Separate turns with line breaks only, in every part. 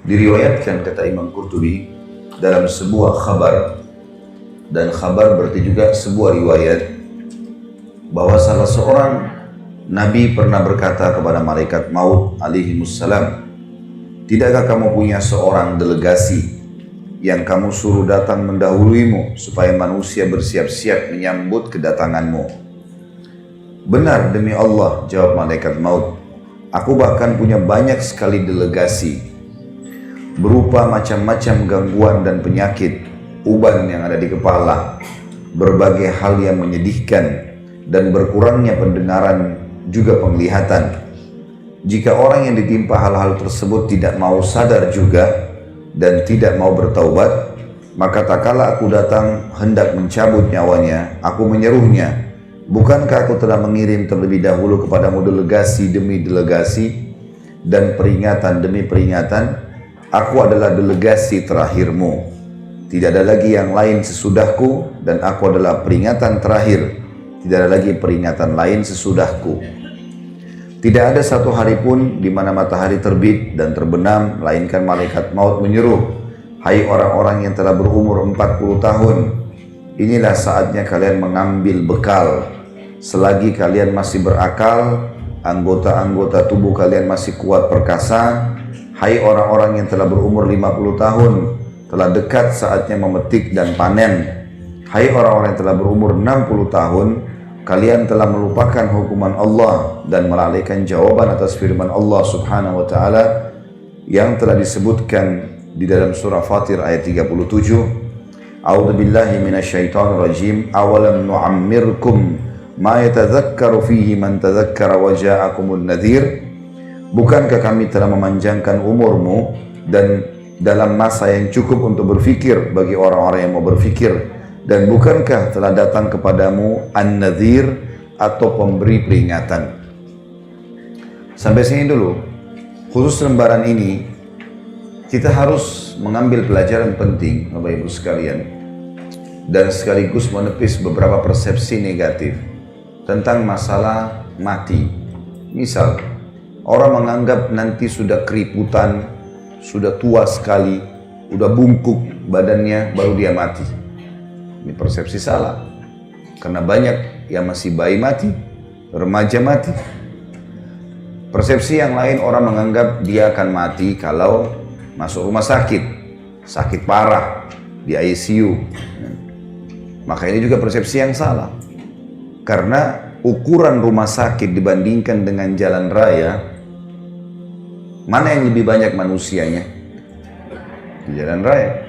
Diriwayatkan kata Imam Qurtubi dalam sebuah khabar, dan khabar berarti juga sebuah riwayat, bahwa salah seorang Nabi pernah berkata kepada malaikat maut alaihimussalam, "Tidakkah kamu punya seorang delegasi yang kamu suruh datang mendahuluimu supaya manusia bersiap-siap menyambut kedatanganmu?" "Benar demi Allah," jawab malaikat maut, "aku bahkan punya banyak sekali delegasi berupa macam-macam gangguan dan penyakit, uban yang ada di kepala, berbagai hal yang menyedihkan, dan berkurangnya pendengaran juga penglihatan. Jika orang yang ditimpa hal-hal tersebut tidak mau sadar juga dan tidak mau bertaubat, maka tak kala aku datang hendak mencabut nyawanya, aku menyeruhnya, 'Bukankah aku telah mengirim terlebih dahulu kepadamu delegasi demi delegasi dan peringatan demi peringatan? Aku adalah delegasi terakhirmu. Tidak ada lagi yang lain sesudahku, dan aku adalah peringatan terakhir. Tidak ada lagi peringatan lain sesudahku. Tidak ada satu hari pun di mana matahari terbit dan terbenam, melainkan malaikat maut menyeru, 'Hai orang-orang yang telah berumur 40 tahun, inilah saatnya kalian mengambil bekal. Selagi kalian masih berakal, anggota-anggota tubuh kalian masih kuat perkasa. Hai orang-orang yang telah berumur 50 tahun, telah dekat saatnya memetik dan panen. Hai orang-orang yang telah berumur 60 tahun, kalian telah melupakan hukuman Allah dan melalaikan jawaban atas firman Allah subhanahu wa ta'ala yang telah disebutkan di dalam surah Fatir ayat 37. A'udzu billahi minasyaitonir rajim. Awalam nu'ammirkum ma yatadzakkaru fihi man tadzakkara wa ja'akumun nadhir. Bukankah kami telah memanjangkan umurmu dan dalam masa yang cukup untuk berfikir bagi orang-orang yang mau berfikir, dan bukankah telah datang kepadamu an-nadhir atau pemberi peringatan?" Sampai sini dulu. Khusus lembaran ini kita harus mengambil pelajaran penting Bapak Ibu sekalian, dan sekaligus menepis beberapa persepsi negatif tentang masalah mati. Misal, orang menganggap nanti sudah keriputan, sudah tua sekali, udah bungkuk badannya, baru dia mati. Ini persepsi salah. Karena banyak yang masih bayi mati, remaja mati. Persepsi yang lain, orang menganggap dia akan mati kalau masuk rumah sakit, sakit parah, di ICU. Maka ini juga persepsi yang salah. Karena ukuran rumah sakit dibandingkan dengan jalan raya, mana yang lebih banyak manusianya? Di jalan raya.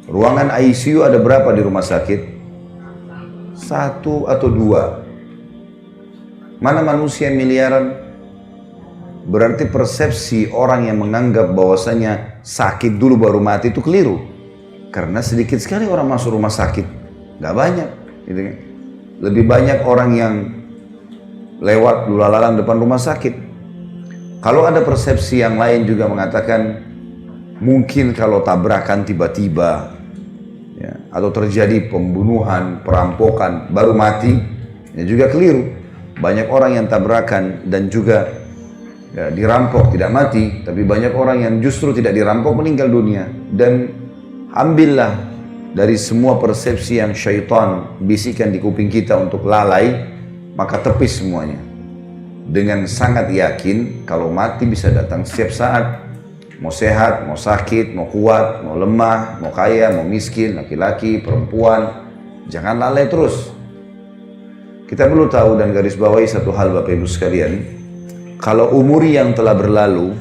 Ruangan ICU ada berapa di rumah sakit? 1 atau 2. Mana manusia miliaran? Berarti persepsi orang yang menganggap bahwasanya sakit dulu baru mati itu keliru. Karena sedikit sekali orang masuk rumah sakit. Gak banyak. Gitu kan? Lebih banyak orang yang lewat lulalang depan rumah sakit. Kalau ada persepsi yang lain juga mengatakan mungkin kalau tabrakan tiba-tiba ya, atau terjadi pembunuhan, perampokan baru mati, ya juga keliru. Banyak orang yang tabrakan dan juga ya, dirampok tidak mati, tapi banyak orang yang justru tidak dirampok meninggal dunia. Dan ambillah dari semua persepsi yang syaitan bisikan di kuping kita untuk lalai, maka tepis semuanya. Dengan sangat yakin kalau mati bisa datang setiap saat. Mau sehat, mau sakit, mau kuat, mau lemah, mau kaya, mau miskin, laki-laki, perempuan. Jangan lalai terus. Kita perlu tahu dan garis bawahi satu hal Bapak Ibu sekalian. Kalau umur yang telah berlalu,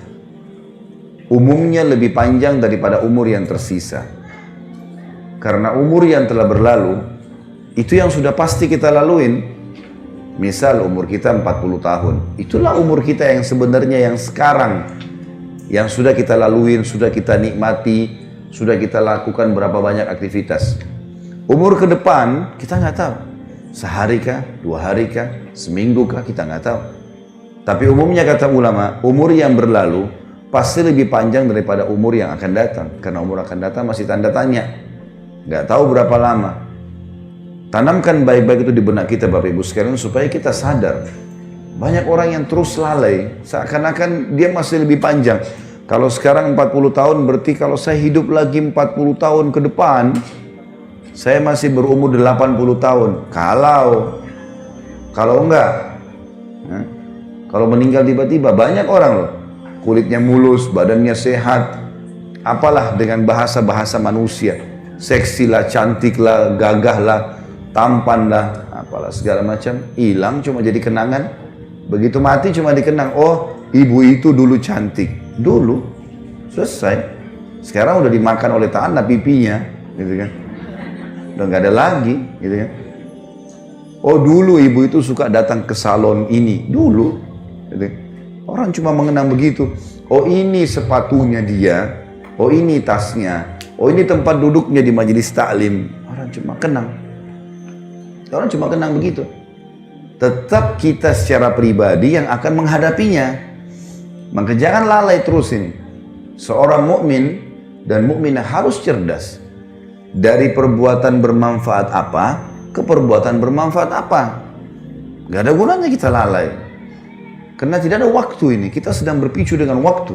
umumnya lebih panjang daripada umur yang tersisa. Karena umur yang telah berlalu, itu yang sudah pasti kita laluin. Misal umur kita 40 tahun, itulah umur kita yang sebenarnya yang sekarang, yang sudah kita laluin, sudah kita nikmati, sudah kita lakukan berapa banyak aktivitas. Umur ke depan kita nggak tahu, sehari kah, 2 hari kah, seminggu kah, kita nggak tahu. Tapi umumnya kata ulama, umur yang berlalu pasti lebih panjang daripada umur yang akan datang, karena umur akan datang masih tanda tanya, nggak tahu berapa lama. Tanamkan baik-baik itu di benak kita Bapak Ibu sekalian supaya kita sadar. Banyak orang yang terus lalai, seakan-akan dia masih lebih panjang. Kalau sekarang 40 tahun berarti kalau saya hidup lagi 40 tahun ke depan, saya masih berumur 80 tahun. Kalau enggak, kalau meninggal tiba-tiba, banyak orang loh, kulitnya mulus, badannya sehat, apalah dengan bahasa-bahasa manusia, seksi lah, cantik lah, gagah lah, tampan lah, apalah segala macam, hilang cuma jadi kenangan. Begitu mati cuma dikenang, oh ibu itu dulu cantik, dulu, selesai. Sekarang udah dimakan oleh tanah pipinya, gitu kan, udah nggak ada lagi, gitu kan. Oh dulu ibu itu suka datang ke salon ini, dulu, gitu. Orang cuma mengenang begitu. Oh ini sepatunya dia, oh ini tasnya, oh ini tempat duduknya di majelis taklim. Orang cuma kenang. Orang cuma kenang begitu. Tetap kita secara pribadi yang akan menghadapinya. Maka jangan lalai terus ini. Seorang mukmin dan mukminah harus cerdas. Dari perbuatan bermanfaat apa ke perbuatan bermanfaat apa. Gak ada gunanya kita lalai. Karena tidak ada waktu ini. Kita sedang berpicu dengan waktu.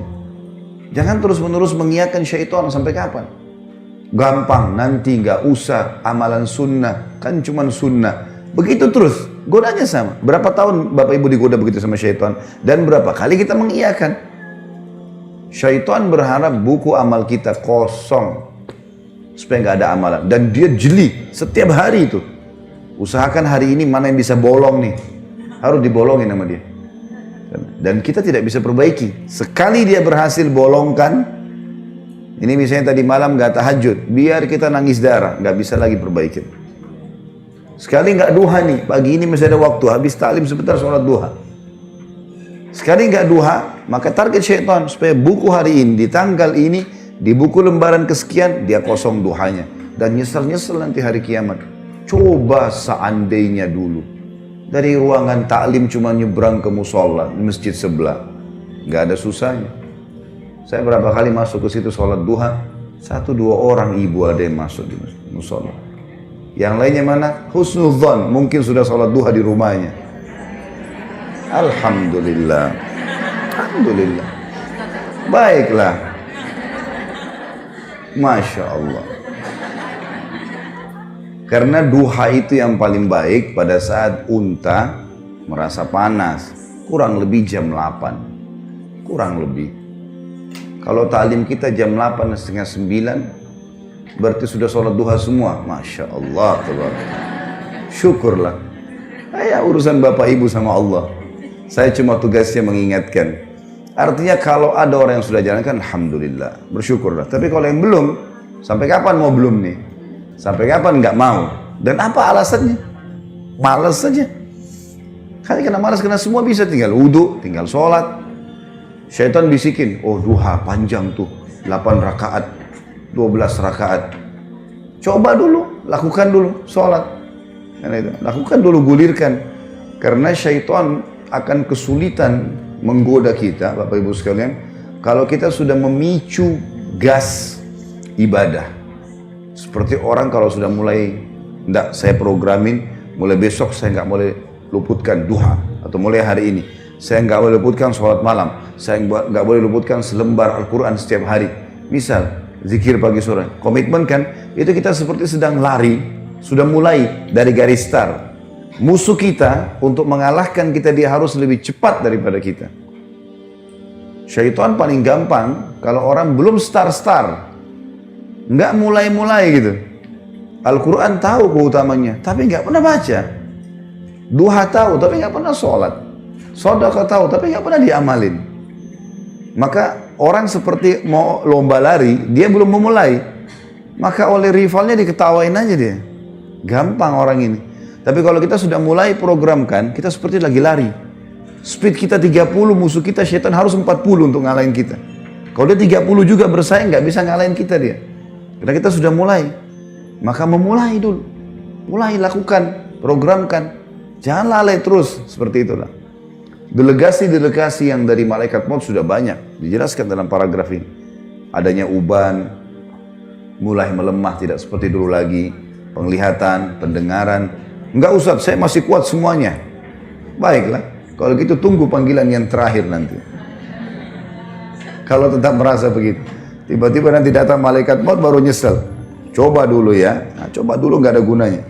Jangan terus-menerus mengiyakan syaitan sampai kapan. Gampang, nanti gak usah amalan sunnah. Kan cuman sunnah. Begitu terus. Godanya sama. Berapa tahun Bapak Ibu digoda begitu sama syaitan. Dan berapa kali kita mengiyakan. Syaitan berharap buku amal kita kosong. Supaya gak ada amalan. Dan dia jeli. Setiap hari itu. Usahakan hari ini mana yang bisa bolong nih. Harus dibolongin sama dia. Dan kita tidak bisa perbaiki. Sekali dia berhasil bolongkan, ini misalnya tadi malam gak tahajud, biar kita nangis darah, gak bisa lagi perbaikin. Sekali gak duha nih, pagi ini masih ada waktu, habis taklim sebentar sholat duha. Sekali gak duha, maka target syaitan supaya buku hari ini, di tanggal ini, di buku lembaran kesekian, dia kosong duhanya. Dan nyesel-nyesel nanti hari kiamat. Coba seandainya dulu. Dari ruangan taklim cuma nyebrang ke musola di masjid sebelah, nggak ada susahnya. Saya berapa kali masuk ke situ sholat duha, 1-2 orang ibu ada yang masuk di musola. Yang lainnya mana? Husnudzon, mungkin sudah sholat duha di rumahnya. Alhamdulillah, alhamdulillah. Baiklah, masya Allah. Karena duha itu yang paling baik pada saat unta merasa panas. Kurang lebih jam 8. Kurang lebih. Kalau taklim kita jam 8 setengah 9, berarti sudah sholat duha semua. Masya Allah. Syukurlah. Ya urusan Bapak Ibu sama Allah. Saya cuma tugasnya mengingatkan. Artinya kalau ada orang yang sudah jalankan, alhamdulillah. Bersyukurlah. Tapi kalau yang belum, sampai kapan mau belum nih? Sampai kapan nggak mau? Dan apa alasannya? Malas saja. Karena malas, karena semua bisa, tinggal wudhu, tinggal sholat. Syaitan bisikin, oh duha panjang tuh, 8 rakaat, 12 rakaat. Coba dulu, lakukan dulu sholat. Lakukan dulu, gulirkan. Karena syaitan akan kesulitan menggoda kita, Bapak Ibu sekalian, kalau kita sudah memicu gas ibadah. Seperti orang kalau sudah mulai, enggak, saya programin, mulai besok saya nggak boleh luputkan duha, atau mulai hari ini saya nggak boleh luputkan sholat malam, saya nggak boleh luputkan selembar Al-Quran setiap hari. Misal zikir pagi sore, komitmen kan? Itu kita seperti sedang lari, sudah mulai dari garis start. Musuh kita untuk mengalahkan kita, dia harus lebih cepat daripada kita. Syaitan paling gampang kalau orang belum start. Nggak mulai-mulai gitu. Al-Quran tahu keutamanya, tapi nggak pernah baca. Duha tahu, tapi nggak pernah sholat. Sedekah tahu, tapi nggak pernah diamalin. Maka orang seperti mau lomba lari, dia belum memulai. Maka oleh rivalnya diketawain aja dia. Gampang orang ini. Tapi kalau kita sudah mulai programkan, kita seperti lagi lari. Speed kita 30, musuh kita syaitan harus 40 untuk ngalahin kita. Kalau dia 30 juga bersaing, nggak bisa ngalahin kita dia. Karena kita sudah mulai, maka memulai dulu. Mulai, lakukan, programkan. Jangan lalai terus, seperti itulah. Delegasi-delegasi yang dari malaikat maut sudah banyak. Dijelaskan dalam paragraf ini. Adanya uban, mulai melemah, tidak seperti dulu lagi. Penglihatan, pendengaran. Enggak Ustaz, saya masih kuat semuanya. Baiklah, kalau gitu tunggu panggilan yang terakhir nanti. Kalau tetap merasa begitu. Tiba-tiba nanti datang malaikat maut baru nyesel. Coba dulu ya. Nah, coba dulu nggak ada gunanya.